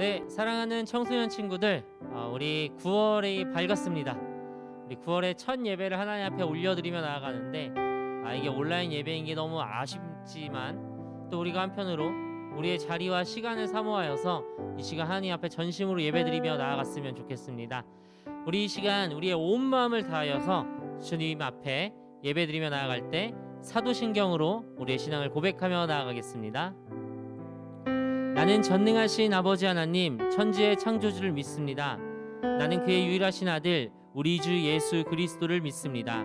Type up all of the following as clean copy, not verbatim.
네, 사랑하는 청소년 친구들, 우리 9월이 밝았습니다. 우리 9월에 첫 예배를 하나님 앞에 올려드리며 나아가는데 이게 온라인 예배인 게 너무 아쉽지만 또 우리가 한편으로 우리의 자리와 시간을 사모하여서 이 시간 하나님 앞에 전심으로 예배드리며 나아갔으면 좋겠습니다. 우리 이 시간 우리의 온 마음을 다하여서 주님 앞에 예배드리며 나아갈 때 사도신경으로 우리의 신앙을 고백하며 나아가겠습니다. 나는 전능하신 아버지 하나님 천지의 창조주를 믿습니다. 나는 그의 유일하신 아들 우리 주 예수 그리스도를 믿습니다.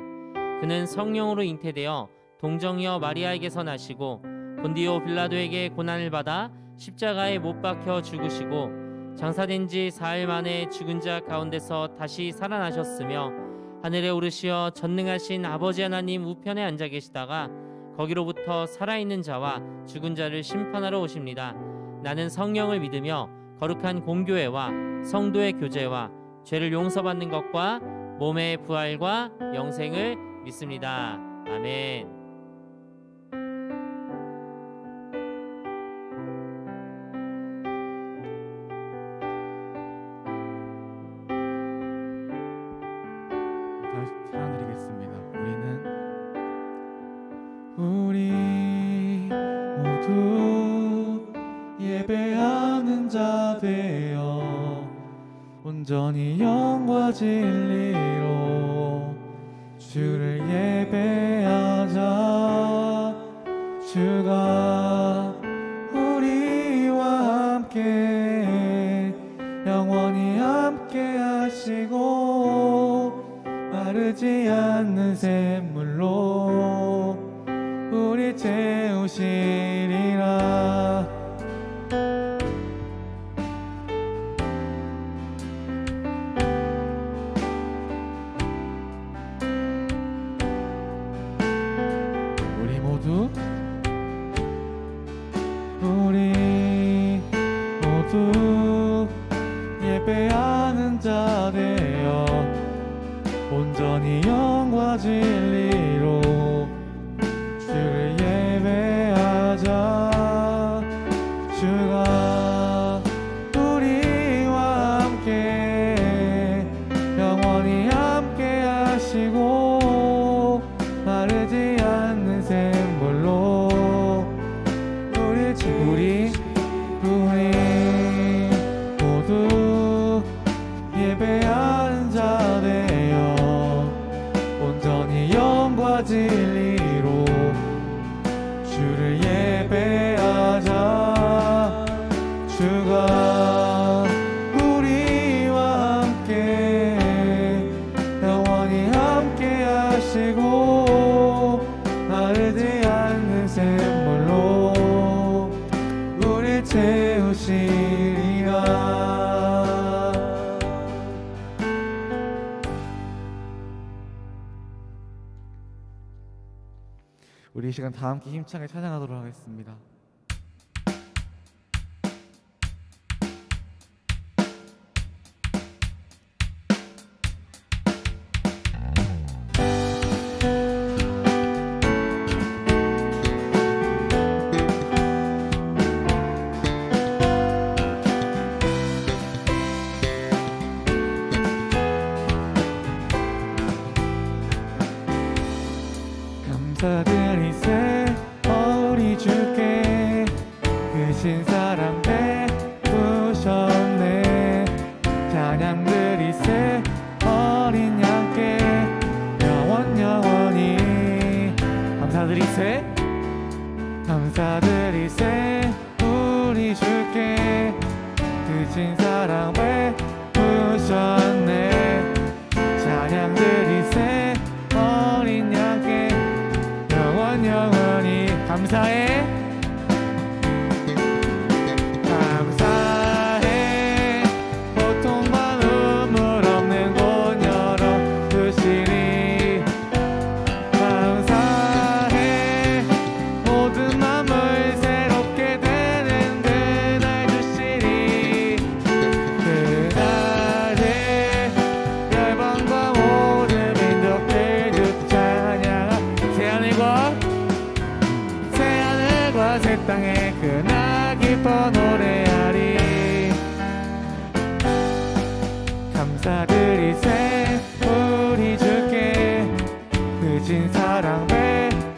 그는 성령으로 잉태되어 동정녀 마리아에게서 나시고 본디오 빌라도에게 고난을 받아 십자가에 못 박혀 죽으시고 장사된 지 4일 만에 죽은 자 가운데서 다시 살아나셨으며 하늘에 오르시어 전능하신 아버지 하나님 우편에 앉아 계시다가 거기로부터 살아있는 자와 죽은 자를 심판하러 오십니다. 나는 성령을 믿으며 거룩한 공교회와 성도의 교제와 죄를 용서받는 것과 몸의 부활과 영생을 믿습니다. 아멘. 찬양드리겠습니다. 우리 모두 예배하는 자 되어 온전히 영과 진리로 주를 예배하자. 주가 우리와 함께 영원히 함께 하시고 마르지 않는 샘물로 우리 채우시리라. 우리 모두 예배하는 자 되어 온전히 영과 진리로 주를 예배하자. 주가 우리와 함께 영원히 함께 하시고 마르지 않는 샘물로 우리 모두 예배하는 자 되어 온전히 영과 진리로 주를 예배하자. 주가 우리와 함께 영원히 함께 하시고 마르지 않는 샘물로 우리 채우시리라. 우리 이 시간 다 함께 힘차게 찬양하도록 하겠습니다. 감사드리세 우리 주께 크신 사랑 베푸셨네. 찬양드리세 어린 양께 영원히 감사드리세 우리 주께 크신 사랑 베푸셨네. 찬양드리세 어린 양께 영원히 감사해 고통과 눈물 없는 곳 열어두시리. 감사해 모든 맘을 새롭게 되는 그날 주시리. 그날에 열방과 모든 민족들 주 찬양하 새하늘과 새 땅에 그나 기뻐 노래하리. 감사드리세 우리 주께 크신 사랑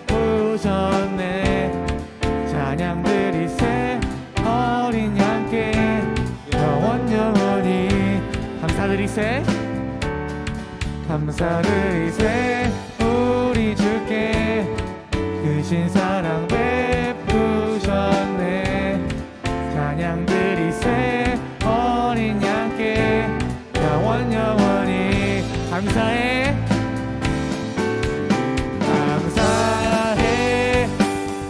베푸셨네. 찬양드리세 어린 양께 영원 영원히. 감사드리세 감사드리세 우리 주께 크신 사랑 베푸셨네. 찬양드리세 어린 양께 영원 영원히. 감사해 감사해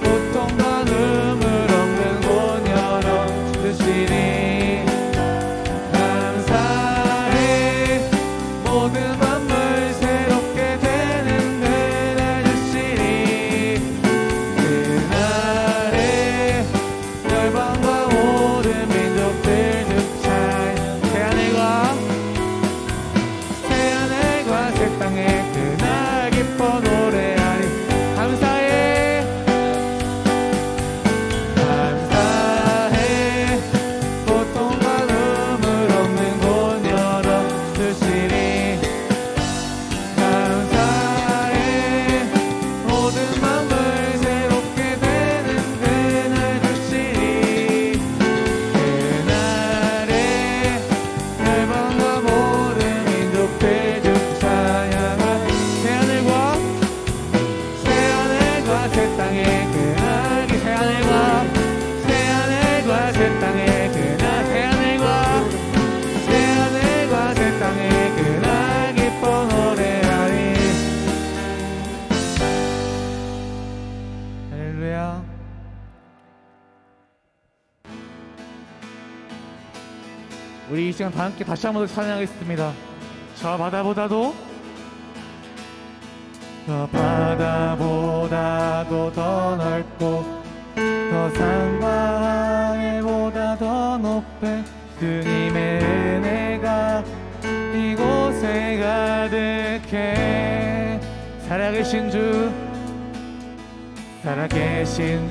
고통과 눈물 없는 문 열어주시니. 감사해 모든 만물 새롭게 되는 그날 주시니. 그날에 열방과 모든 민족들 득찬. 새하늘과 새 땅에 그날 기뻐 노래하니. 감사해 감사해 고통과 눈물 없는 곳 열어주시니. 감사해 모든 만물 새롭게 되는 그날 주시니. 그날에 열방과 모든 민족들 주 찬양한. 새하늘과 새 땅에 그날 새하늘과 새 땅에 그날 새하늘과 새 땅에 그날 기뻐 노래하니. 할렐루야. 우리 이 시간 다 함께 다시 한번 더 찬양하겠습니다. 저 바다보다도 더 넓고 더 산과 하늘보다 더 높은 주님의 은혜가 이곳에 가득해. 살아계신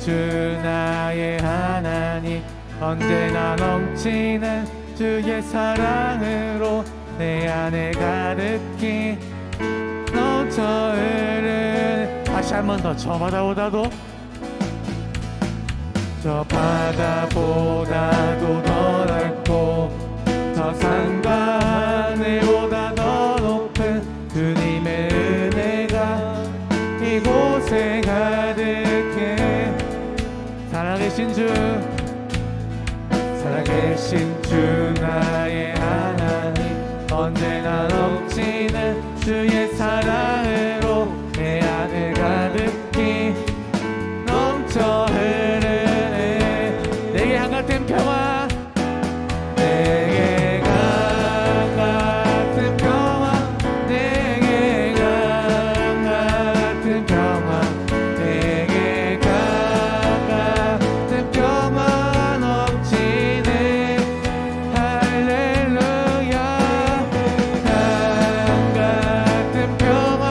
주 나의 하나님 언제나 넘치는 주의 사랑으로 내 안에 가득히 넘쳐 흐르는. 다시 한 번 더. 저 바다보다도 더 넓고 더 산과 하늘보다 더 높은 주님의 은혜가 이곳에 가득해. 살아계신 주 나의 하나님 언제나 넘치는 주의 사랑으로 내 안에 가득히 넘쳐 흐르네. 내게 한같은 평화 내게 한같은 평화 내게 한같은 평화 내게 한같은 평화 넘치네. 할렐루야. 한같은 평화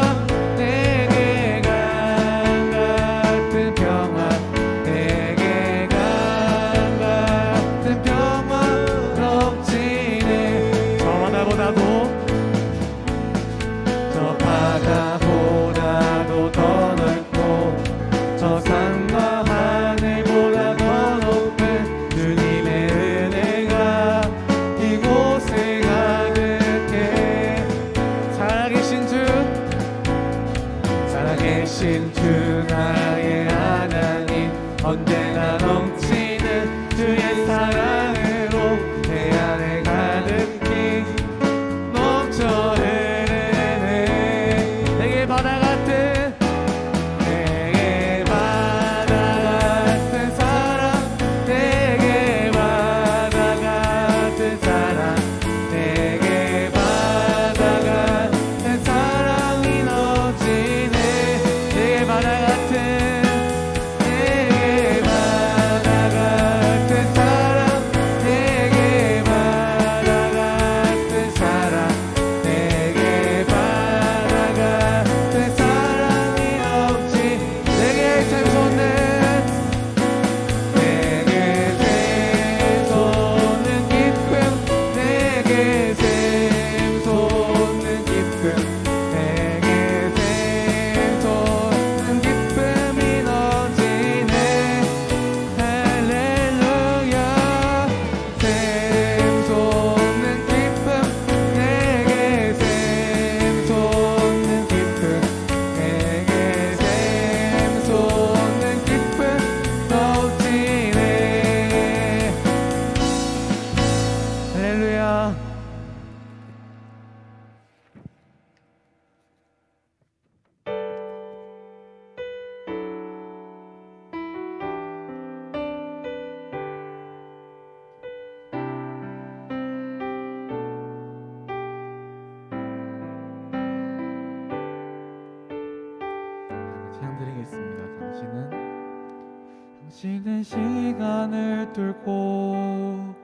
쉬는 시간을 뚫고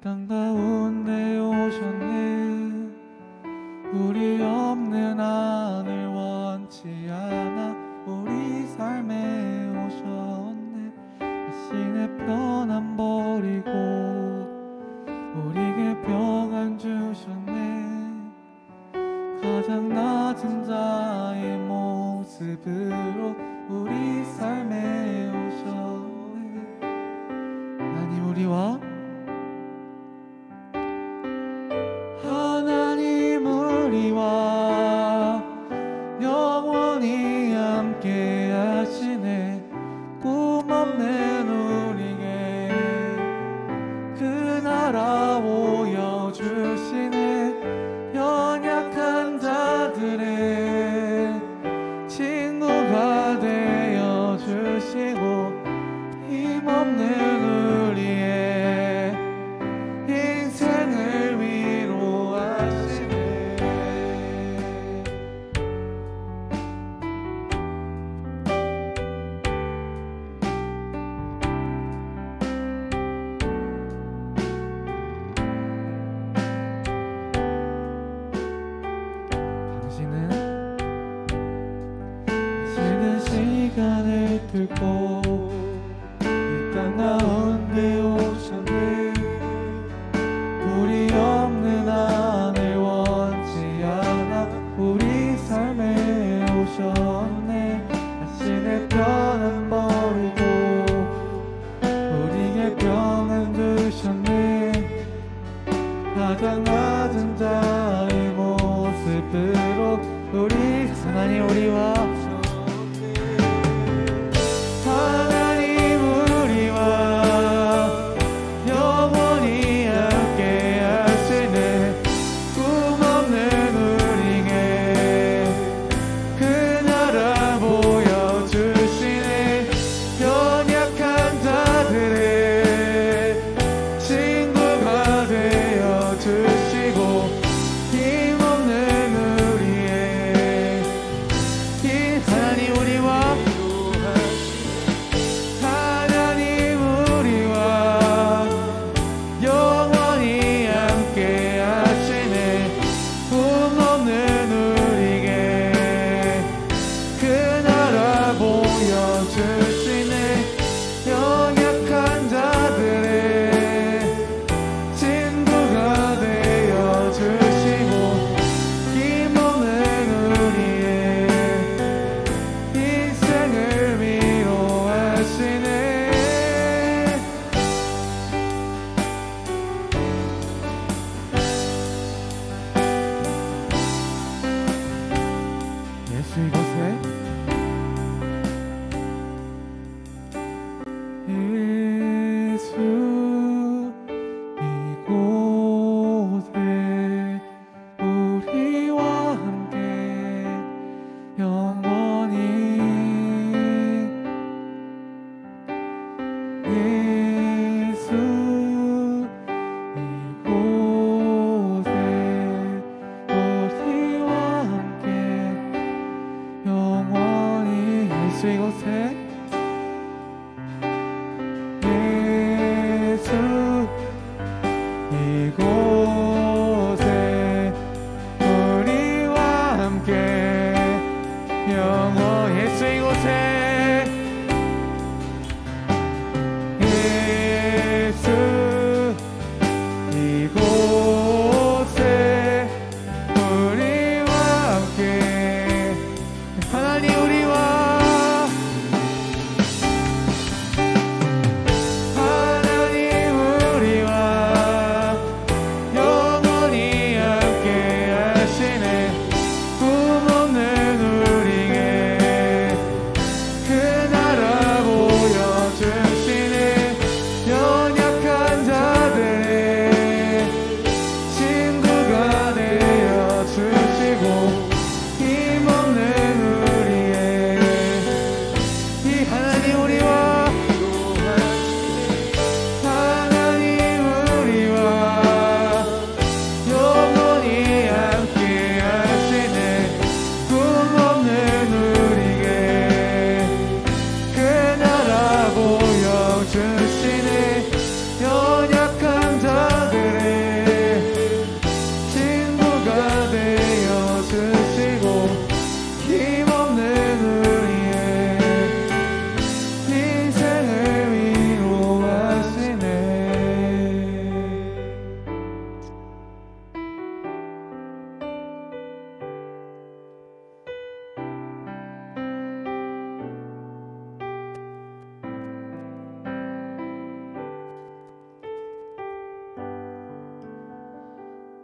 땅 가운데 오셨네. 우리 없는 하늘 원치 않아 우리 삶에 오셨네. 자신의 편안 버리고 우리에게 평안 주셨네. 가장 낮은 자의 모습으로 우리 삶에 오셨네. 하나님 우리와 영원히 함께 하시네. 꿈 없는 우리에게 그 나라 보여주시네. 연약한 자들의 친구가 되어주시고 힘없는 우리의 인생을 위로하시네. 시간을 뚫고 이 땅 가운데 오셨네. 우리 없는 하늘 원치 않아 우리 삶에 오셨네. 자신의 편안 버리고 우리의 평안 주셨네. 가장 낮은 자의 모습으로 우리 하나님 우리와 이곳에 예수 이곳에 우리와 함께 영원 예수 이곳에 예수 이곳에 우리와 함께 하나님 우리와 연약한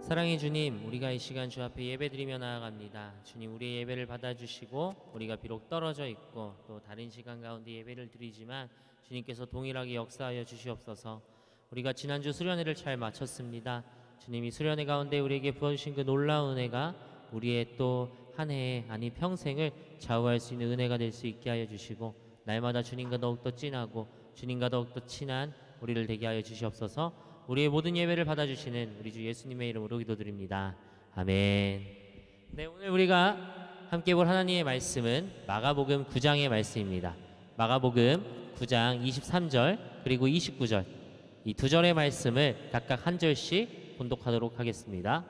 사랑의 주님, 우리가 이 시간 주 앞에 예배드리며 나아갑니다. 주님, 우리의 예배를 받아주시고 우리가 비록 떨어져 있고 또 다른 시간 가운데 예배를 드리지만 주님께서 동일하게 역사하여 주시옵소서. 우리가 지난주 수련회를 잘 마쳤습니다. 주님, 이 수련회 가운데 우리에게 부어주신 그 놀라운 은혜가 우리의 또 한 해에 아니 평생을 좌우할 수 있는 은혜가 될 수 있게 하여 주시고 날마다 주님과 더욱더 진하고 주님과 더욱더 친한 우리를 되게 하여 주시옵소서. 우리의 모든 예배를 받아주시는 우리 주 예수님의 이름으로 기도드립니다. 아멘. 네, 오늘 우리가 함께 볼 하나님의 말씀은 마가복음 9장의 말씀입니다. 마가복음 9장 23절 그리고 29절 이 두 절의 말씀을 각각 한 절씩 봉독하도록 하겠습니다.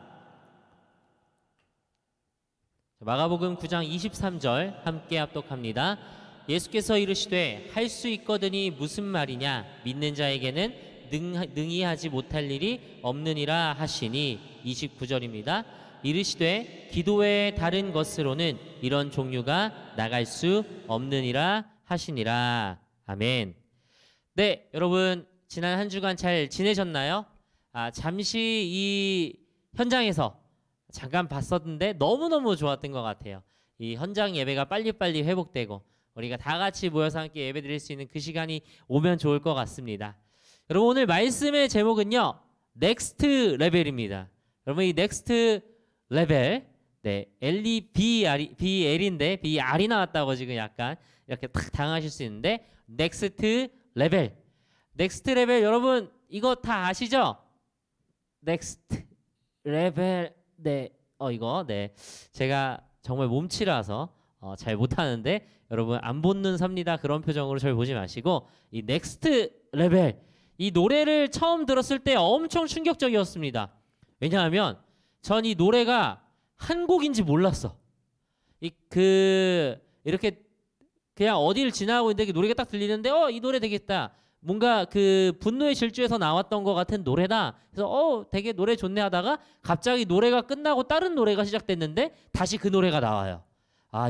마가복음 9장 23절 함께 합독합니다. 예수께서 이르시되 할 수 있거든이 무슨 말이냐 믿는 자에게는 능히 하지 못할 일이 없느니라 하시니 29절입니다. 이르시되 기도 외에 다른 것으로는 이런 종류가 나갈 수 없느니라 하시니라. 아멘. 네, 여러분 지난 한 주간 잘 지내셨나요? 잠시 이 현장에서 잠깐 봤었는데 너무너무 좋았던 것 같아요. 이 현장 예배가 빨리빨리 회복되고 우리가 다 같이 모여서 함께 예배 드릴 수 있는 그 시간이 오면 좋을 것 같습니다. 여러분 오늘 말씀의 제목은요 넥스트 레벨입니다. 여러분 이 넥스트 레벨 LEBR인데 BR이 나왔다고 지금 약간 이렇게 탁 당하실 수 있는데 넥스트 레벨 여러분 이거 다 아시죠? 넥스트 레벨 이거 제가 정말 몸치라서 잘 못하는데 여러분 안 본는 삽니다 그런 표정으로 저를 보지 마시고 이 넥스트 레벨 이 노래를 처음 들었을 때 엄청 충격적이었습니다. 왜냐하면 전 이 노래가 한 곡인지 몰랐어. 이렇게 그냥 어디를 지나가고 있는데 노래가 딱 들리는데 이 노래 되겠다. 뭔가 그 분노의 질주에서 나왔던 것 같은 노래다. 그래서 되게 노래 좋네 하다가 갑자기 노래가 끝나고 다른 노래가 시작됐는데 다시 그 노래가 나와요.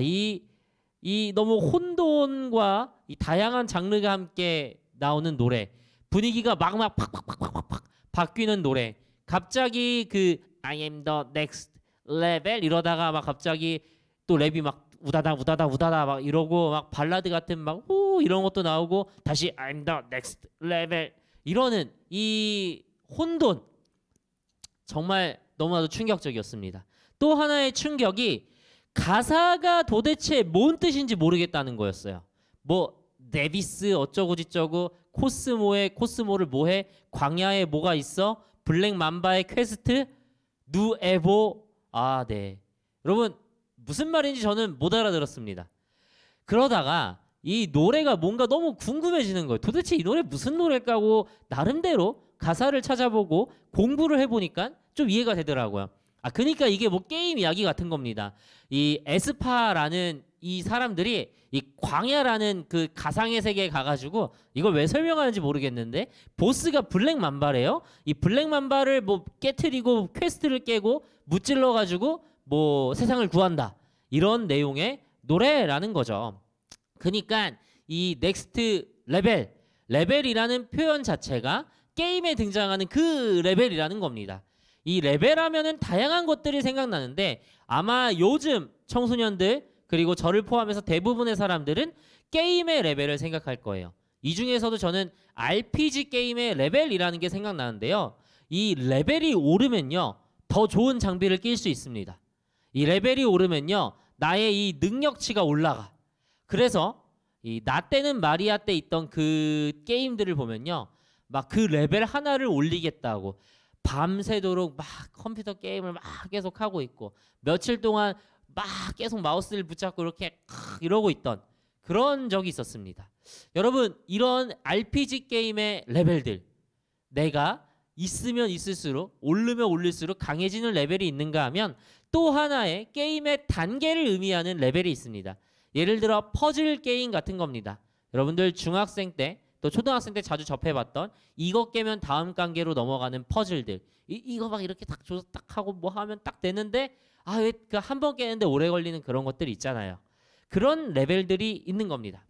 이 너무 혼돈과 이 다양한 장르가 함께 나오는 노래, 분위기가 막 팍팍팍팍팍 바뀌는 노래. 갑자기 그 I am the next level 이러다가 막 갑자기 또 랩이 막 우다다 막 이러고 막 발라드 같은 막 후 이런 것도 나오고 다시 I'm the next level 이러는 이 혼돈 정말 너무나도 충격적이었습니다. 또 하나의 충격이 가사가 도대체 뭔 뜻인지 모르겠다는 거였어요. 뭐 네비스 어쩌고 저쩌고 코스모를 뭐해 광야에 뭐가 있어 블랙 맘바의 퀘스트 누에보 여러분 무슨 말인지 저는 못 알아들었습니다. 그러다가 이 노래가 뭔가 너무 궁금해지는 거예요. 도대체 이 노래 무슨 노래일까 하고 나름대로 가사를 찾아보고 공부를 해보니까 좀 이해가 되더라고요. 그러니까 이게 뭐 게임 이야기 같은 겁니다. 이 에스파라는 이 사람들이 이 광야라는 그 가상의 세계에 가가지고 이걸 왜 설명하는지 모르겠는데 보스가 블랙 맘바래요. 이 블랙 맘바를 뭐 깨트리고 퀘스트를 깨고 무찔러가지고 뭐 세상을 구한다 이런 내용의 노래라는 거죠. 그러니까 이 넥스트 레벨이라는 표현 자체가 게임에 등장하는 그 레벨이라는 겁니다. 이 레벨하면은 다양한 것들이 생각나는데 아마 요즘 청소년들 그리고 저를 포함해서 대부분의 사람들은 게임의 레벨을 생각할 거예요. 이 중에서도 저는 RPG 게임의 레벨이라는 게 생각나는데요. 이 레벨이 오르면요 더 좋은 장비를 낄 수 있습니다. 이 레벨이 오르면요 나의 이 능력치가 올라가. 그래서 이 나 때는 마리아 때 있던 그 게임들을 보면요 막 그 레벨 하나를 올리겠다고 밤새도록 막 컴퓨터 게임을 막 계속 하고 있고 며칠 동안 막 계속 마우스를 붙잡고 이렇게 이러고 있던 그런 적이 있었습니다. 여러분 이런 RPG 게임의 레벨들 내가 있으면 있을수록 오르면 올릴수록 강해지는 레벨이 있는가 하면 또 하나의 게임의 단계를 의미하는 레벨이 있습니다. 예를 들어 퍼즐 게임 같은 겁니다. 여러분들 중학생 때 또 초등학생 때 자주 접해봤던 이거 깨면 다음 단계로 넘어가는 퍼즐들 이거 막 이렇게 딱 줘서 딱 하고 뭐 하면 딱 되는데 왜 그 한 번 깨는데 오래 걸리는 그런 것들 있잖아요. 그런 레벨들이 있는 겁니다.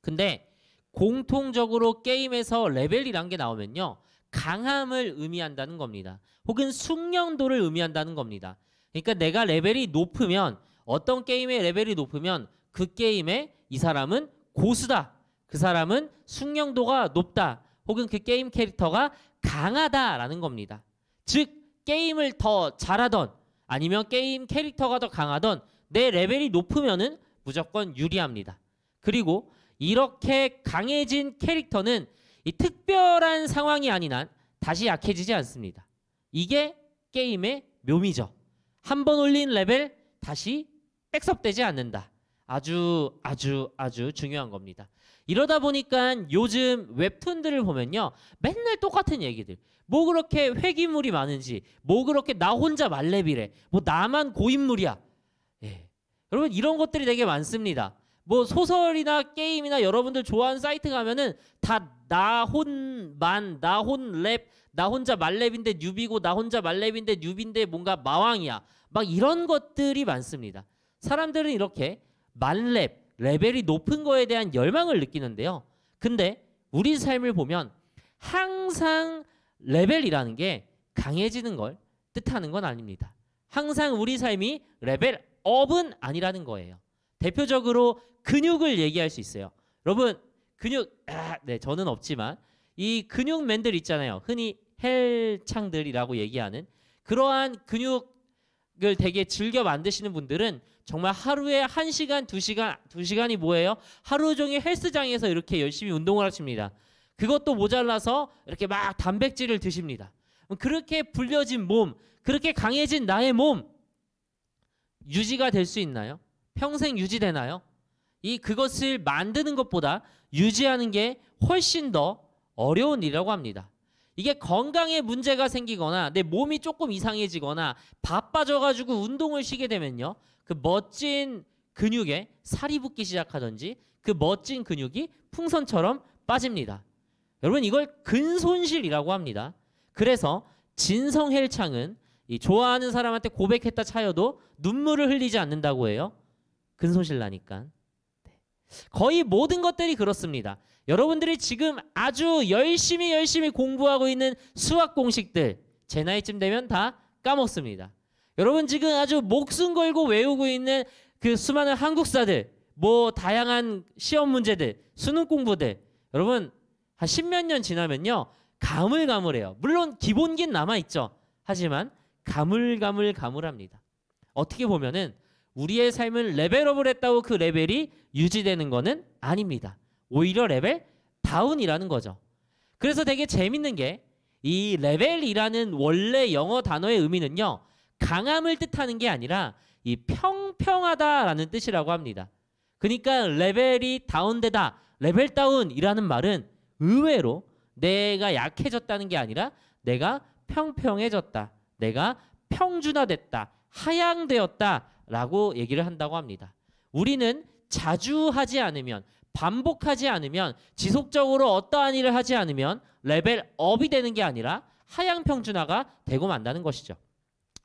근데 공통적으로 게임에서 레벨이란 게 나오면요 강함을 의미한다는 겁니다. 혹은 숙련도를 의미한다는 겁니다. 그러니까 내가 레벨이 높으면, 어떤 게임의 레벨이 높으면 그 게임에 이 사람은 고수다, 그 사람은 숙련도가 높다, 혹은 그 게임 캐릭터가 강하다라는 겁니다. 즉 게임을 더 잘하던 아니면 게임 캐릭터가 더 강하던 내 레벨이 높으면은 무조건 유리합니다. 그리고 이렇게 강해진 캐릭터는 이 특별한 상황이 아닌 한 다시 약해지지 않습니다. 이게 게임의 묘미죠. 한 번 올린 레벨 다시 백섭되지 않는다. 아주 중요한 겁니다. 이러다 보니까 요즘 웹툰들을 보면요, 맨날 똑같은 얘기들. 뭐 그렇게 회귀물이 많은지, 뭐 그렇게 나 혼자 말레비래, 뭐 나만 고인물이야. 예. 여러분 이런 것들이 되게 많습니다. 뭐 소설이나 게임이나 여러분들 좋아하는 사이트 가면은 다 나 혼만, 나 혼랩, 나 혼자 말랩인데 뉴비고 나 혼자 말랩인데 뉴비인데 뭔가 마왕이야. 막 이런 것들이 많습니다. 사람들은 이렇게 말랩, 레벨이 높은 거에 대한 열망을 느끼는데요. 근데 우리 삶을 보면 항상 레벨이라는 게 강해지는 걸 뜻하는 건 아닙니다. 항상 우리 삶이 레벨 업은 아니라는 거예요. 대표적으로 근육을 얘기할 수 있어요. 여러분 근육, 네 저는 없지만 이 근육맨들 있잖아요. 흔히 헬창들이라고 얘기하는 그러한 근육을 되게 즐겨 만드시는 분들은 정말 하루에 1시간, 2시간이 뭐예요? 하루 종일 헬스장에서 이렇게 열심히 운동을 하십니다. 그것도 모자라서 이렇게 막 단백질을 드십니다. 그렇게 불려진 몸, 그렇게 강해진 나의 몸 유지가 될 수 있나요? 평생 유지되나요? 그것을 만드는 것보다 유지하는 게 훨씬 더 어려운 일이라고 합니다. 이게 건강에 문제가 생기거나 내 몸이 조금 이상해지거나 바빠져가지고 운동을 쉬게 되면요, 그 멋진 근육에 살이 붙기 시작하든지 그 멋진 근육이 풍선처럼 빠집니다. 여러분 이걸 근손실이라고 합니다. 그래서 진성헬창은 이 좋아하는 사람한테 고백했다 차여도 눈물을 흘리지 않는다고 해요. 근손실 나니까. 거의 모든 것들이 그렇습니다. 여러분들이 지금 아주 열심히 공부하고 있는 수학 공식들 제 나이쯤 되면 다 까먹습니다. 여러분 지금 아주 목숨 걸고 외우고 있는 그 수많은 한국사들, 뭐 다양한 시험 문제들, 수능 공부들, 여러분 한 10몇 년 지나면요 가물가물해요. 물론 기본기는 남아있죠. 하지만 가물가물합니다. 어떻게 보면은 우리의 삶은 레벨업을 했다고 그 레벨이 유지되는 거는 아닙니다. 오히려 레벨 다운이라는 거죠. 그래서 되게 재밌는 게 이 레벨이라는 원래 영어 단어의 의미는요, 강함을 뜻하는 게 아니라 이 평평하다라는 뜻이라고 합니다. 그러니까 레벨이 다운되다, 레벨 다운이라는 말은 의외로 내가 약해졌다는 게 아니라 내가 평평해졌다, 내가 평준화됐다, 하향되었다라고 얘기를 한다고 합니다. 우리는 자주 하지 않으면, 반복하지 않으면, 지속적으로 어떠한 일을 하지 않으면 레벨업이 되는 게 아니라 하향 평준화가 되고 만다는 것이죠.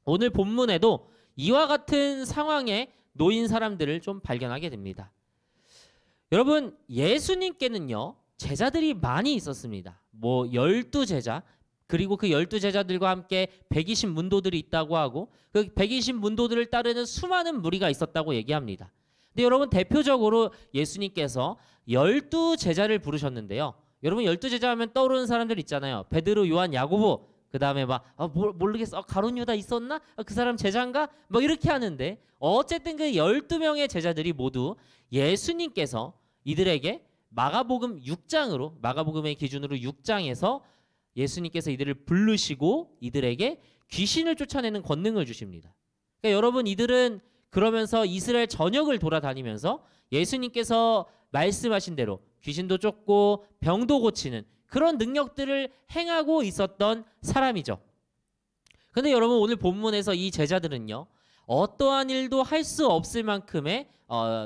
오늘 본문에도 이와 같은 상황에 놓인 사람들을 좀 발견하게 됩니다. 여러분 예수님께는요 제자들이 많이 있었습니다. 뭐 12제자, 그리고 그 12제자들과 함께 120 문도들이 있다고 하고 그 120 문도들을 따르는 수많은 무리가 있었다고 얘기합니다. 근데 여러분 대표적으로 예수님께서 12제자를 부르셨는데요. 여러분 12제자 하면 떠오르는 사람들 있잖아요. 베드로, 요한, 야고보, 그 다음에 막 모르겠어, 가룟 유다 있었나? 그 사람 제자인가? 뭐 이렇게 하는데 어쨌든 그 12명의 제자들이 모두 예수님께서 이들에게 마가복음 6장으로, 마가복음의 기준으로 6장에서 예수님께서 이들을 부르시고 이들에게 귀신을 쫓아내는 권능을 주십니다. 그러니까 여러분 이들은 그러면서 이스라엘 전역을 돌아다니면서 예수님께서 말씀하신 대로 귀신도 쫓고 병도 고치는 그런 능력들을 행하고 있었던 사람이죠. 근데 여러분 오늘 본문에서 이 제자들은요 어떠한 일도 할 수 없을 만큼의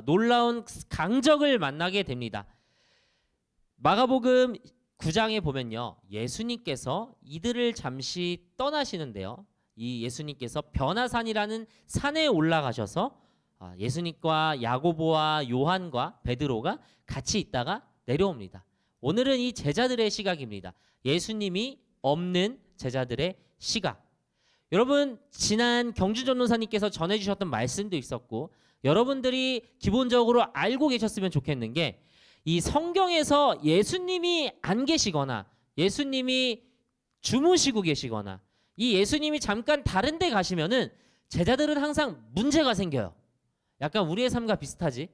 놀라운 강적을 만나게 됩니다. 마가복음 9장에 보면요 예수님께서 이들을 잠시 떠나시는데요, 이 예수님께서 변화산이라는 산에 올라가셔서 예수님과 야고보와 요한과 베드로가 같이 있다가 내려옵니다. 오늘은 이 제자들의 시각입니다. 예수님이 없는 제자들의 시각. 여러분 지난 경주전도사님께서 전해주셨던 말씀도 있었고 여러분들이 기본적으로 알고 계셨으면 좋겠는 게 이 성경에서 예수님이 안 계시거나 예수님이 주무시고 계시거나 이 예수님이 잠깐 다른 데 가시면은 제자들은 항상 문제가 생겨요. 약간 우리의 삶과 비슷하지?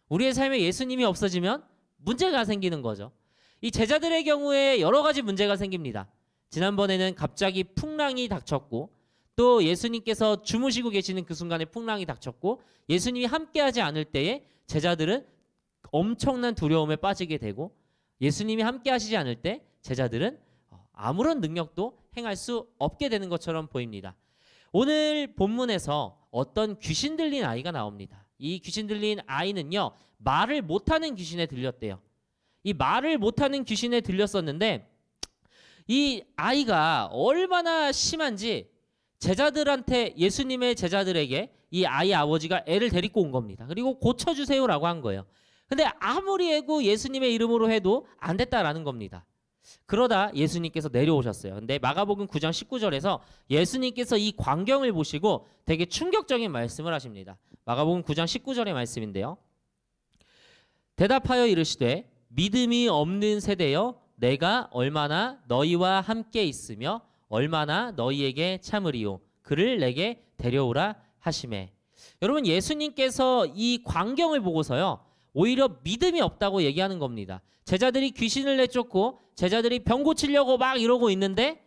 우리의 삶에 예수님이 없어지면 문제가 생기는 거죠. 이 제자들의 경우에 여러 가지 문제가 생깁니다. 지난번에는 갑자기 풍랑이 닥쳤고 또 예수님께서 주무시고 계시는 그 순간에 풍랑이 닥쳤고 예수님이 함께하지 않을 때에 제자들은 엄청난 두려움에 빠지게 되고 예수님이 함께하시지 않을 때 제자들은 아무런 능력도 행할 수 없게 되는 것처럼 보입니다. 오늘 본문에서 어떤 귀신 들린 아이가 나옵니다. 이 귀신 들린 아이는요, 말을 못하는 귀신에 들렸대요. 이 말을 못하는 귀신에 들렸었는데 이 아이가 얼마나 심한지 제자들한테 예수님의 제자들에게 이 아이 아버지가 애를 데리고 온 겁니다. 그리고 고쳐주세요라고 한 거예요. 근데 아무리 해도 예수님의 이름으로 해도 안 됐다라는 겁니다. 그러다 예수님께서 내려오셨어요. 근데 마가복음 9장 19절에서 예수님께서 이 광경을 보시고 되게 충격적인 말씀을 하십니다. 마가복음 9장 19절의 말씀인데요. 대답하여 이르시되 믿음이 없는 세대여 내가 얼마나 너희와 함께 있으며 얼마나 너희에게 참으리요 그를 내게 데려오라 하시매. 여러분 예수님께서 이 광경을 보고서요 오히려 믿음이 없다고 얘기하는 겁니다. 제자들이 귀신을 내쫓고 제자들이 병 고치려고 막 이러고 있는데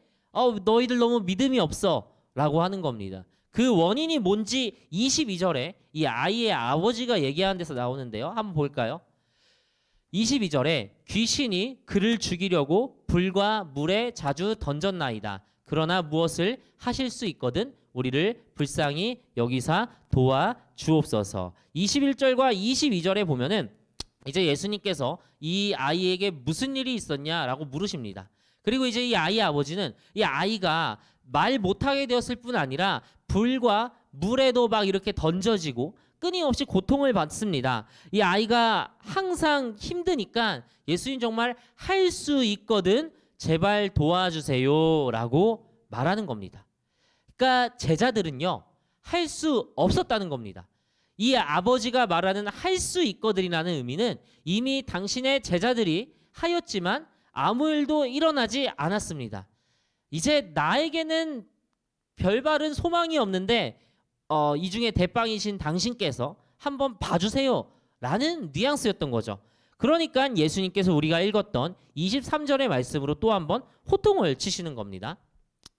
너희들 너무 믿음이 없어 라고 하는 겁니다. 그 원인이 뭔지 22절에 이 아이의 아버지가 얘기하는 데서 나오는데요. 한번 볼까요? 22절에 귀신이 그를 죽이려고 불과 물에 자주 던졌나이다. 그러나 무엇을 하실 수 있거든 우리를 불쌍히 여기사 도와 주옵소서. 21절과 22절에 보면은 이제 예수님께서 이 아이에게 무슨 일이 있었냐라고 물으십니다. 그리고 이제 이 아이의 아버지는 이 아이가 말 못하게 되었을 뿐 아니라 불과 물에도 막 이렇게 던져지고 끊임없이 고통을 받습니다. 이 아이가 항상 힘드니까 예수님 정말 할 수 있거든 제발 도와주세요 라고 말하는 겁니다. 그러니까 제자들은요 할 수 없었다는 겁니다. 이 아버지가 말하는 할 수 있거든이라는 의미는 이미 당신의 제자들이 하였지만 아무 일도 일어나지 않았습니다. 이제 나에게는 별다른 소망이 없는데 이 중에 대빵이신 당신께서 한번 봐주세요 라는 뉘앙스였던 거죠. 그러니까 예수님께서 우리가 읽었던 23절의 말씀으로 또 한번 호통을 치시는 겁니다.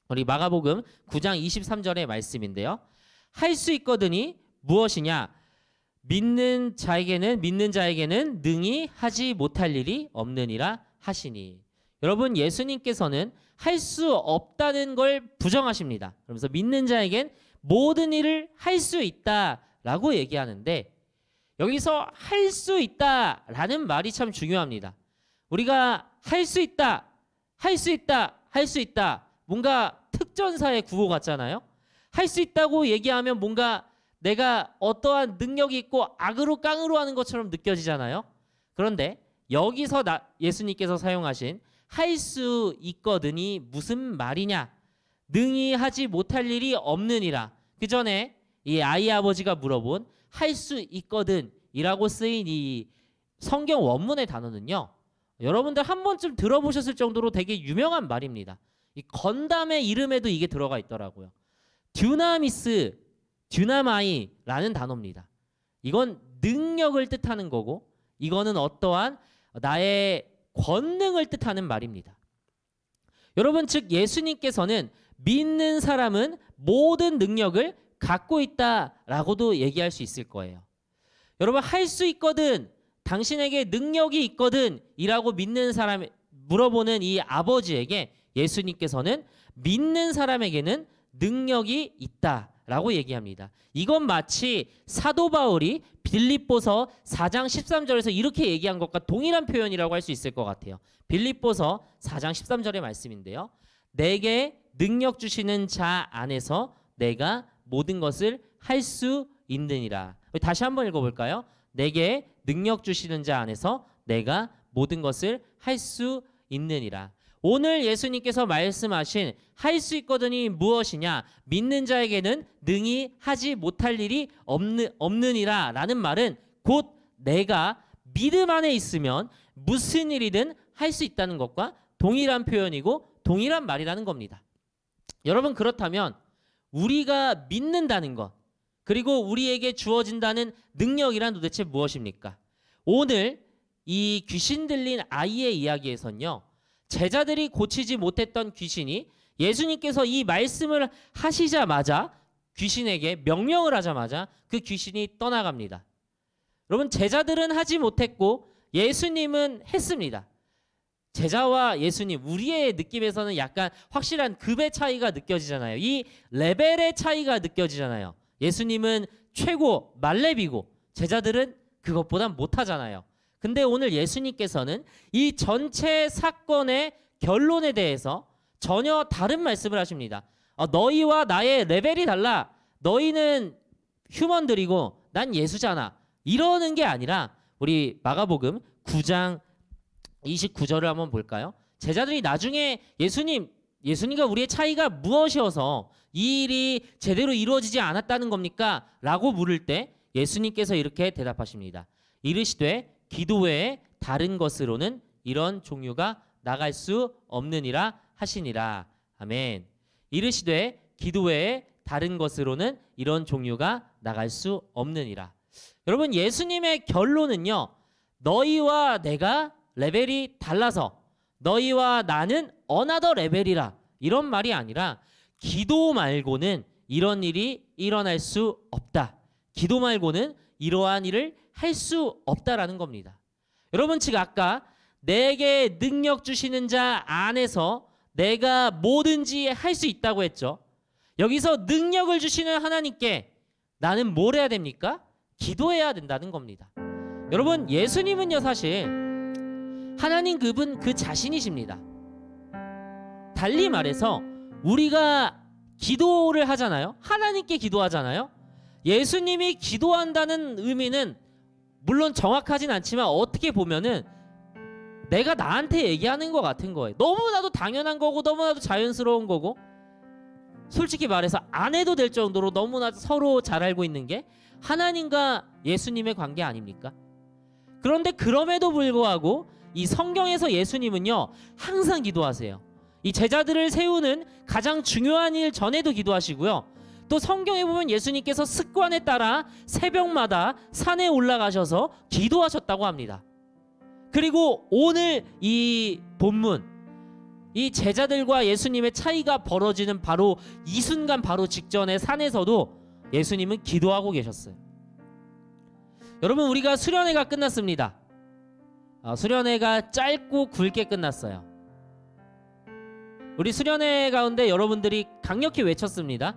우리 마가복음 9장 23절의 말씀인데요. 할 수 있거든이 무엇이냐? 믿는 자에게는 능히 하지 못할 일이 없느니라 하시니. 여러분 예수님께서는 할 수 없다는 걸 부정하십니다. 그러면서 믿는 자에겐 모든 일을 할 수 있다라고 얘기하는데 여기서 할 수 있다라는 말이 참 중요합니다. 우리가 할 수 있다, 할 수 있다, 할 수 있다 뭔가 특전사의 구호 같잖아요. 할 수 있다고 얘기하면 뭔가 내가 어떠한 능력이 있고 악으로 깡으로 하는 것처럼 느껴지잖아요. 그런데 여기서 예수님께서 사용하신 할 수 있거든이 무슨 말이냐? 능히 하지 못할 일이 없느니라. 그 전에 이 아이 아버지가 물어본 할 수 있거든이라고 쓰인 이 성경 원문의 단어는요. 여러분들 한 번쯤 들어보셨을 정도로 되게 유명한 말입니다. 이 건담의 이름에도 이게 들어가 있더라고요. 듀나미스, 듀나마이라는 단어입니다. 이건 능력을 뜻하는 거고 이거는 어떠한 나의 권능을 뜻하는 말입니다. 여러분 즉 예수님께서는 믿는 사람은 모든 능력을 갖고 있다라고도 얘기할 수 있을 거예요. 여러분 할 수 있거든, 당신에게 능력이 있거든 이라고 믿는 사람 물어보는 이 아버지에게 예수님께서는 믿는 사람에게는 능력이 있다라고 얘기합니다. 이건 마치 사도 바울이 빌립보서 4장 13절에서 이렇게 얘기한 것과 동일한 표현이라고 할 수 있을 것 같아요. 빌립보서 4장 13절의 말씀인데요. 내게 능력 주시는 자 안에서 내가 모든 것을 할 수 있느니라. 다시 한번 읽어볼까요? 내게 능력 주시는 자 안에서 내가 모든 것을 할 수 있느니라. 오늘 예수님께서 말씀하신 할 수 있거든이 무엇이냐? 믿는 자에게는 능히 하지 못할 일이 없느니라 라는 말은 곧 내가 믿음 안에 있으면 무슨 일이든 할 수 있다는 것과 동일한 표현이고 동일한 말이라는 겁니다. 여러분, 그렇다면 우리가 믿는다는 것, 그리고 우리에게 주어진다는 능력이란 도대체 무엇입니까? 오늘 이 귀신 들린 아이의 이야기에선요, 제자들이 고치지 못했던 귀신이 예수님께서 이 말씀을 하시자마자 귀신에게 명령을 하자마자 그 귀신이 떠나갑니다. 여러분, 제자들은 하지 못했고 예수님은 했습니다. 제자와 예수님, 우리의 느낌에서는 약간 확실한 급의 차이가 느껴지잖아요. 이 레벨의 차이가 느껴지잖아요. 예수님은 최고 말렙이고 제자들은 그것보다 못하잖아요. 근데 오늘 예수님께서는 이 전체 사건의 결론에 대해서 전혀 다른 말씀을 하십니다. 너희와 나의 레벨이 달라. 너희는 휴먼들이고 난 예수잖아. 이러는 게 아니라 우리 마가복음 9장 29절을 한번 볼까요? 제자들이 나중에 예수님과 우리의 차이가 무엇이어서 이 일이 제대로 이루어지지 않았다는 겁니까? 라고 물을 때 예수님께서 이렇게 대답하십니다. 이르시되 기도 외에 다른 것으로는 이런 종류가 나갈 수 없느니라 하시니라. 아멘. 이르시되 기도 외에 다른 것으로는 이런 종류가 나갈 수 없느니라. 여러분, 예수님의 결론은요, 너희와 내가 레벨이 달라서 너희와 나는 어나더 레벨이라, 이런 말이 아니라 기도 말고는 이런 일이 일어날 수 없다. 기도 말고는 이러한 일을 할 수 없다라는 겁니다. 여러분, 즉 아까 내게 능력 주시는 자 안에서 내가 뭐든지 할 수 있다고 했죠. 여기서 능력을 주시는 하나님께 나는 뭘 해야 됩니까? 기도해야 된다는 겁니다. 여러분, 예수님은요, 사실 하나님 그분 그 자신이십니다. 달리 말해서 우리가 기도를 하잖아요. 하나님께 기도하잖아요. 예수님이 기도한다는 의미는 물론 정확하진 않지만 어떻게 보면은 내가 나한테 얘기하는 것 같은 거예요. 너무나도 당연한 거고 너무나도 자연스러운 거고, 솔직히 말해서 안 해도 될 정도로 너무나 서로 잘 알고 있는 게 하나님과 예수님의 관계 아닙니까? 그런데 그럼에도 불구하고 이 성경에서 예수님은요, 항상 기도하세요. 이 제자들을 세우는 가장 중요한 일 전에도 기도하시고요. 또 성경에 보면 예수님께서 습관에 따라 새벽마다 산에 올라가셔서 기도하셨다고 합니다. 그리고 오늘 이 본문, 이 제자들과 예수님의 차이가 벌어지는 바로 이 순간 바로 직전에 산에서도 예수님은 기도하고 계셨어요. 여러분, 우리가 수련회가 끝났습니다. 수련회가 짧고 굵게 끝났어요. 우리 수련회 가운데 여러분들이 강력히 외쳤습니다.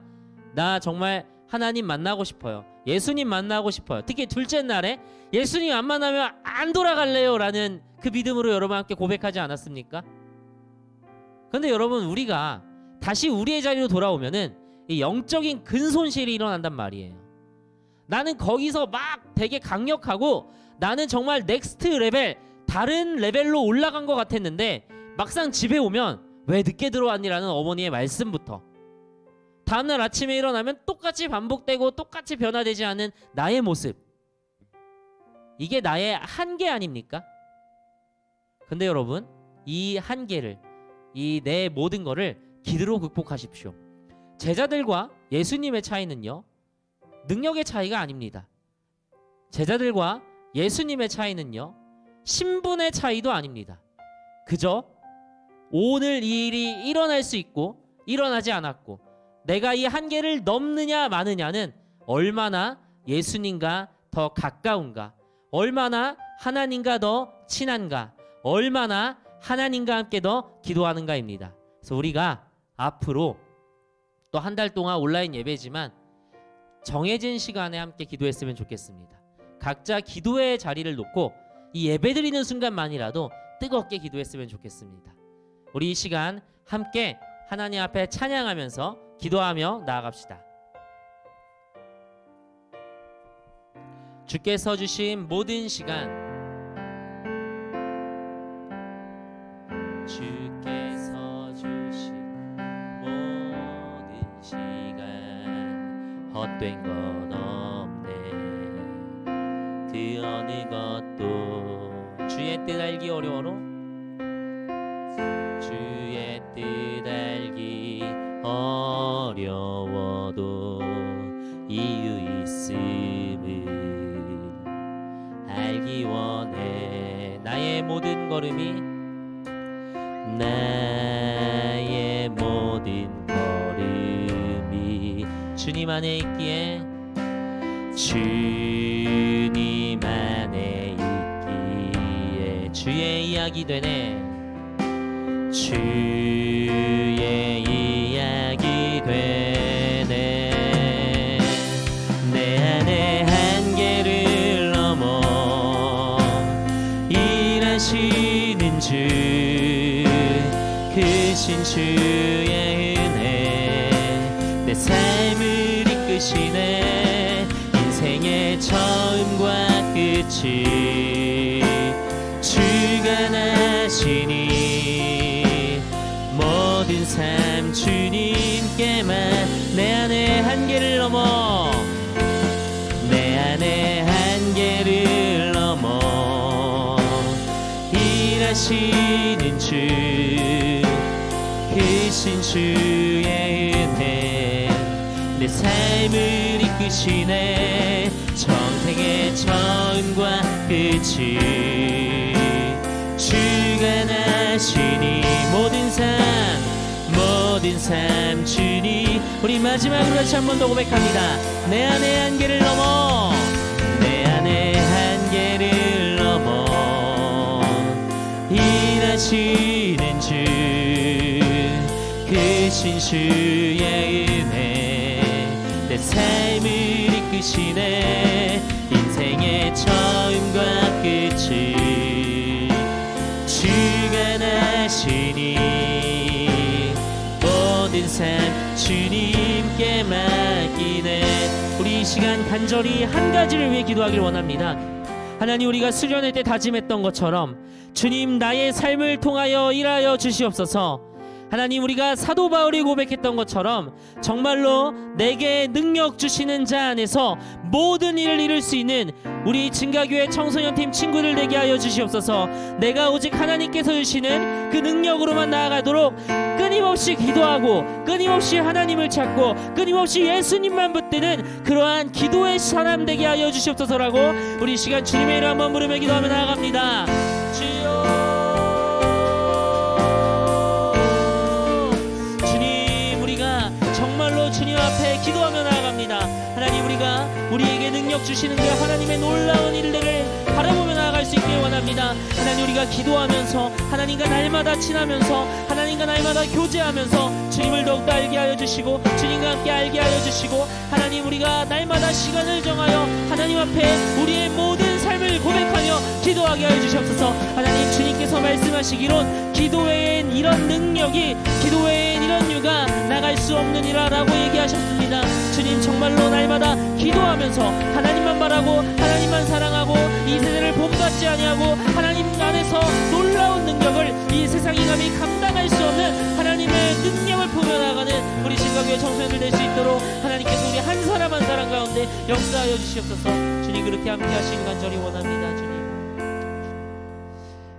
나 정말 하나님 만나고 싶어요. 예수님 만나고 싶어요. 특히 둘째 날에 예수님 안 만나면 안 돌아갈래요 라는 그 믿음으로 여러분 함께 고백하지 않았습니까? 그런데 여러분, 우리가 다시 우리의 자리로 돌아오면은 이 영적인 근손실이 일어난단 말이에요. 나는 거기서 막 되게 강력하고 나는 정말 넥스트 레벨, 다른 레벨로 올라간 것 같았는데 막상 집에 오면 왜 늦게 들어왔니라는 어머니의 말씀부터, 다음날 아침에 일어나면 똑같이 반복되고 똑같이 변화되지 않은 나의 모습, 이게 나의 한계 아닙니까? 근데 여러분, 이 한계를, 이 내 모든 거를 기도로 극복하십시오. 제자들과 예수님의 차이는요, 능력의 차이가 아닙니다. 제자들과 예수님의 차이는요, 신분의 차이도 아닙니다. 그저 오늘 이 일이 일어날 수 있고 일어나지 않았고 내가 이 한계를 넘느냐 마느냐는 얼마나 예수님과 더 가까운가, 얼마나 하나님과 더 친한가, 얼마나 하나님과 함께 더 기도하는가입니다. 그래서 우리가 앞으로 또 한 달 동안 온라인 예배지만 정해진 시간에 함께 기도했으면 좋겠습니다. 각자 기도의 자리를 놓고 이 예배드리는 순간만이라도 뜨겁게 기도했으면 좋겠습니다. 우리 이 시간 함께 하나님 앞에 찬양하면서 기도하며 나아갑시다. 주께서 주신 모든 시간, 주께서 헛된 건 없네. 그 어느 것도 주의 뜻 알기 어려워로 주의 뜻 알기 어려워도 이유 있음을 알기 원해. 나의 모든 걸음이 나의 모든 걸음이 주님 안에 있기에 주님 안에 있기에 주의 이야기 되네. 주의 이야기 되네. 내 안에 한계를 넘어 일하시는 주 크신 주의 은혜 내 삶을 이끄시네. 인생의 처음과 끝이 주가 나시니 모든 삶 주님께만. 내 안에 한계를 넘어 내 안에 한계를 넘어 일하시는 주 크신 주의 은혜 내 삶을 이끄시네. 정생의 처음과 끝이 주가 나시니 모든 삶 주님. 우리 마지막으로 다시 한 번 더 고백합니다. 내 안에 한계를 넘어 내 안에 한계를 넘어 일하시는 주 크신 주의 은혜 내 삶을 이끄시네. 인생의 처음과 끝이 주가 나시니 모든 삶 주님께 맡기네. 우리 이 시간 간절히 한 가지를 위해 기도하길 원합니다. 하나님, 우리가 수련회 때 다짐했던 것처럼 주님 나의 삶을 통하여 일하여 주시옵소서. 하나님, 우리가 사도 바울이 고백했던 것처럼 정말로 내게 능력 주시는 자 안에서 모든 일을 이룰 수 있는 우리 증가교회 청소년팀 친구들 되게 하여 주시옵소서. 내가 오직 하나님께서 주시는 그 능력으로만 나아가도록 끊임없이 기도하고 끊임없이 하나님을 찾고 끊임없이 예수님만 붙드는 그러한 기도의 사람 되게 하여 주시옵소서라고 우리 시간 주님의 이름 한번 부르며 기도하며 나아갑니다. 주여, 정말로 주님 앞에 기도하며 나아갑니다. 하나님, 우리가 우리에게 능력 주시는 그 하나님의 놀라운 일들을 바라보며 나아갈 수 있길 원합니다. 하나님, 우리가 기도하면서 하나님과 날마다 친하면서 하나님과 날마다 교제하면서 주님을 더욱더 알게 하여 주시고 주님과 함께 알게 하여 주시고 하나님, 우리가 날마다 시간을 정하여 하나님 앞에 우리의 모든 삶을 고백하며 기도하게 하여 주시옵소서. 하나님, 주님께서 말씀하시기론 기도 외엔 이런 능력이 기도 외엔 이런 유가 나갈 수 없느니라 라고 얘기하셨습니다. 주님, 정말로 날마다 기도하면서 하나님만 바라고 하나님만 사랑하고 이 세대를 본받지 아니하고 하나님 안에서 놀라운 능력을 이 세상이 감히 감당할 수 없는 하나님의 능력을 품어 나가는 우리 신가교회 청소년들 될 수 있도록 하나님께서 우리 한 사람 한 사람 가운데 역사하여 주시옵소서. 주님, 그렇게 함께 하시는 간절히 원합니다. 주님,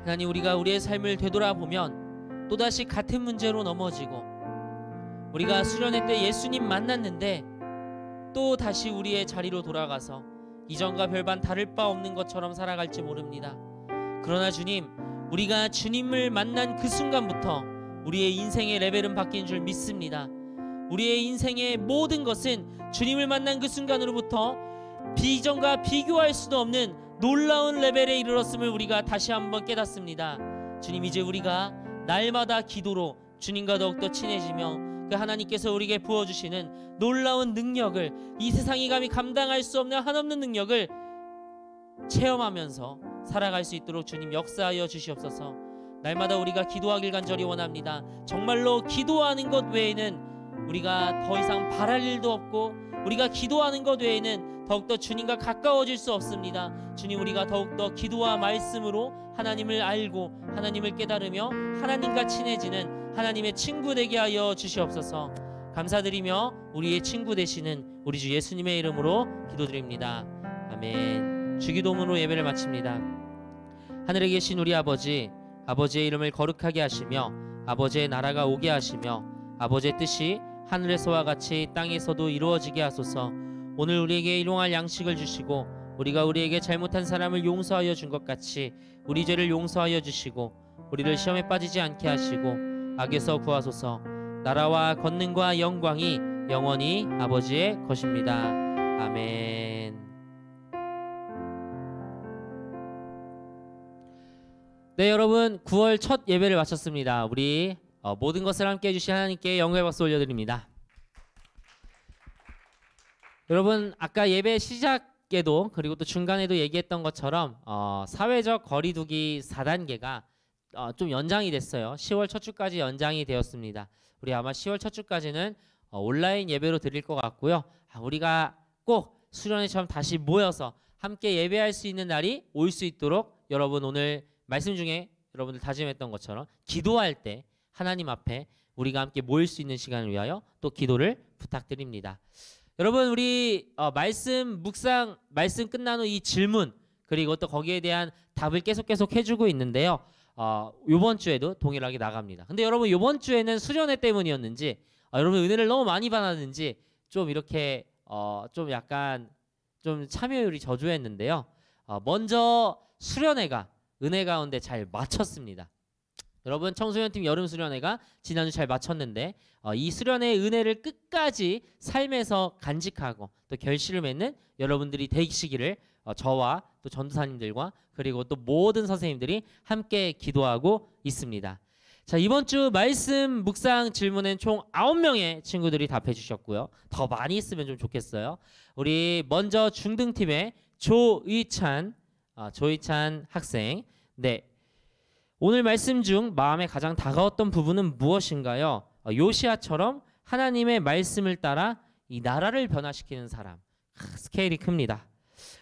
하나님, 우리가 우리의 삶을 되돌아보면 또다시 같은 문제로 넘어지고 우리가 수련회 때 예수님 만났는데 또 다시 우리의 자리로 돌아가서 이전과 별반 다를 바 없는 것처럼 살아갈지 모릅니다. 그러나 주님, 우리가 주님을 만난 그 순간부터 우리의 인생의 레벨은 바뀐 줄 믿습니다. 우리의 인생의 모든 것은 주님을 만난 그 순간으로부터 이전과 비교할 수도 없는 놀라운 레벨에 이르렀음을 우리가 다시 한번 깨닫습니다. 주님, 이제 우리가 날마다 기도로 주님과 더욱더 친해지며 그 하나님께서 우리에게 부어주시는 놀라운 능력을, 이 세상이 감히 감당할 수 없는 한없는 능력을 체험하면서 살아갈 수 있도록 주님 역사하여 주시옵소서. 날마다 우리가 기도하길 간절히 원합니다. 정말로 기도하는 것 외에는 우리가 더 이상 바랄 일도 없고 우리가 기도하는 것 외에는 더욱더 주님과 가까워질 수 없습니다. 주님, 우리가 더욱더 기도와 말씀으로 하나님을 알고 하나님을 깨달으며 하나님과 친해지는 하나님의 친구 되게 하여 주시옵소서. 감사드리며 우리의 친구 되시는 우리 주 예수님의 이름으로 기도드립니다. 아멘. 주기도문으로 예배를 마칩니다. 하늘에 계신 우리 아버지, 아버지의 이름을 거룩하게 하시며 아버지의 나라가 오게 하시며 아버지의 뜻이 하늘에서와 같이 땅에서도 이루어지게 하소서. 오늘 우리에게 일용할 양식을 주시고 우리가 우리에게 잘못한 사람을 용서하여 준 것 같이 우리 죄를 용서하여 주시고 우리를 시험에 빠지지 않게 하시고 악에서 구하소서. 나라와 권능과 영광이 영원히 아버지의 것입니다. 아멘. 네, 여러분 9월 첫 예배를 마쳤습니다. 우리 모든 것을 함께 해주신 하나님께 영광의 박수 올려드립니다. 여러분 아까 예배 시작에도 그리고 또 중간에도 얘기했던 것처럼 사회적 거리두기 4단계가 좀 연장이 됐어요. 10월 첫 주까지 연장이 되었습니다. 우리 아마 10월 첫 주까지는 온라인 예배로 드릴 것 같고요. 우리가 꼭 수련회처럼 다시 모여서 함께 예배할 수 있는 날이 올 수 있도록 여러분 오늘 말씀 중에 여러분들 다짐했던 것처럼 기도할 때 하나님 앞에 우리가 함께 모일 수 있는 시간을 위하여 또 기도를 부탁드립니다. 여러분 우리 말씀 묵상 말씀 끝난 후 이 질문 그리고 또 거기에 대한 답을 계속 해주고 있는데요. 요번 주에도 동일하게 나갑니다. 근데 여러분 요번 주에는 수련회 때문이었는지 여러분 은혜를 너무 많이 받았는지 좀 이렇게 좀 약간 좀 참여율이 저조했는데요. 먼저 수련회가 은혜 가운데 잘 마쳤습니다. 여러분 청소년팀 여름 수련회가 지난주 잘 마쳤는데 이 수련회의 은혜를 끝까지 삶에서 간직하고 또 결실을 맺는 여러분들이 되시기를 저와 또 전도사님들과 그리고 또 모든 선생님들이 함께 기도하고 있습니다. 자, 이번 주 말씀 묵상 질문엔 총 9명의 친구들이 답해 주셨고요. 더 많이 있으면 좀 좋겠어요. 우리 먼저 중등팀의 조의찬 학생. 네. 오늘 말씀 중 마음에 가장 다가왔던 부분은 무엇인가요? 요시아처럼 하나님의 말씀을 따라 이 나라를 변화시키는 사람. 스케일이 큽니다.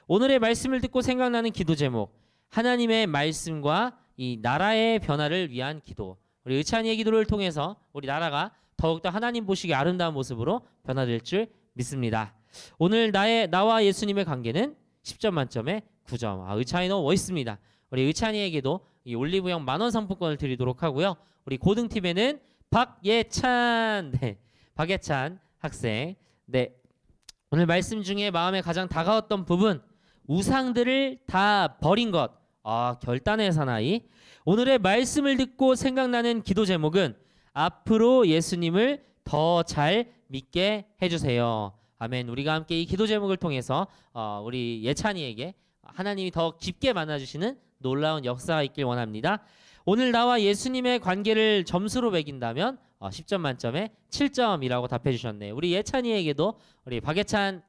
오늘의 말씀을 듣고 생각나는 기도 제목, 하나님의 말씀과 이 나라의 변화를 위한 기도. 우리 의찬이의 기도를 통해서 우리 나라가 더욱더 하나님 보시기에 아름다운 모습으로 변화될 줄 믿습니다. 오늘 나와 예수님의 관계는 10점 만점에 9점. 의찬이 너무 멋있습니다. 우리 의찬이에게도 이 올리브영 만원 상품권을 드리도록 하고요. 우리 고등팀에는 박예찬 학생. 네. 오늘 말씀 중에 마음에 가장 다가왔던 부분, 우상들을 다 버린 것. 결단의 사나이. 오늘의 말씀을 듣고 생각나는 기도 제목은 앞으로 예수님을 더 잘 믿게 해주세요. 아멘. 우리가 함께 이 기도 제목을 통해서 우리 예찬이에게 하나님이 더 깊게 만나주시는 놀라운 역사가 있길 원합니다. 오늘 나와 예수님의 관계를 점수로 매긴다면 10점 만점에 7점이라고 답해 주셨네요. 우리 예찬이에게도 우리 박예찬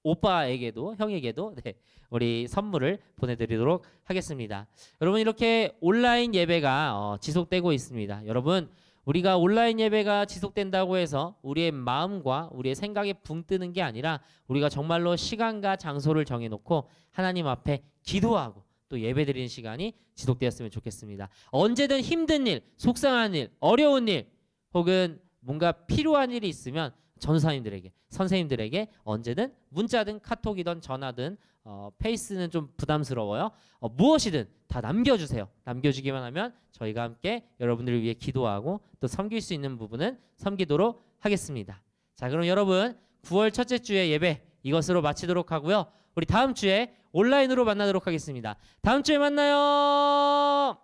오빠에게도 형에게도 네, 우리 선물을 보내드리도록 하겠습니다. 여러분 이렇게 온라인 예배가 지속되고 있습니다. 여러분 우리가 온라인 예배가 지속된다고 해서 우리의 마음과 우리의 생각이 붕 뜨는 게 아니라 우리가 정말로 시간과 장소를 정해놓고 하나님 앞에 기도하고 또 예배드리는 시간이 지속되었으면 좋겠습니다. 언제든 힘든 일, 속상한 일, 어려운 일 혹은 뭔가 필요한 일이 있으면 전도사님들에게, 선생님들에게 언제든 문자든 카톡이든 전화든 페이스는 좀 부담스러워요. 무엇이든 다 남겨주세요. 남겨주기만 하면 저희가 함께 여러분들을 위해 기도하고 또 섬길 수 있는 부분은 섬기도록 하겠습니다. 자, 그럼 여러분 9월 첫째 주의 예배 이것으로 마치도록 하고요. 우리 다음 주에 온라인으로 만나도록 하겠습니다. 다음 주에 만나요.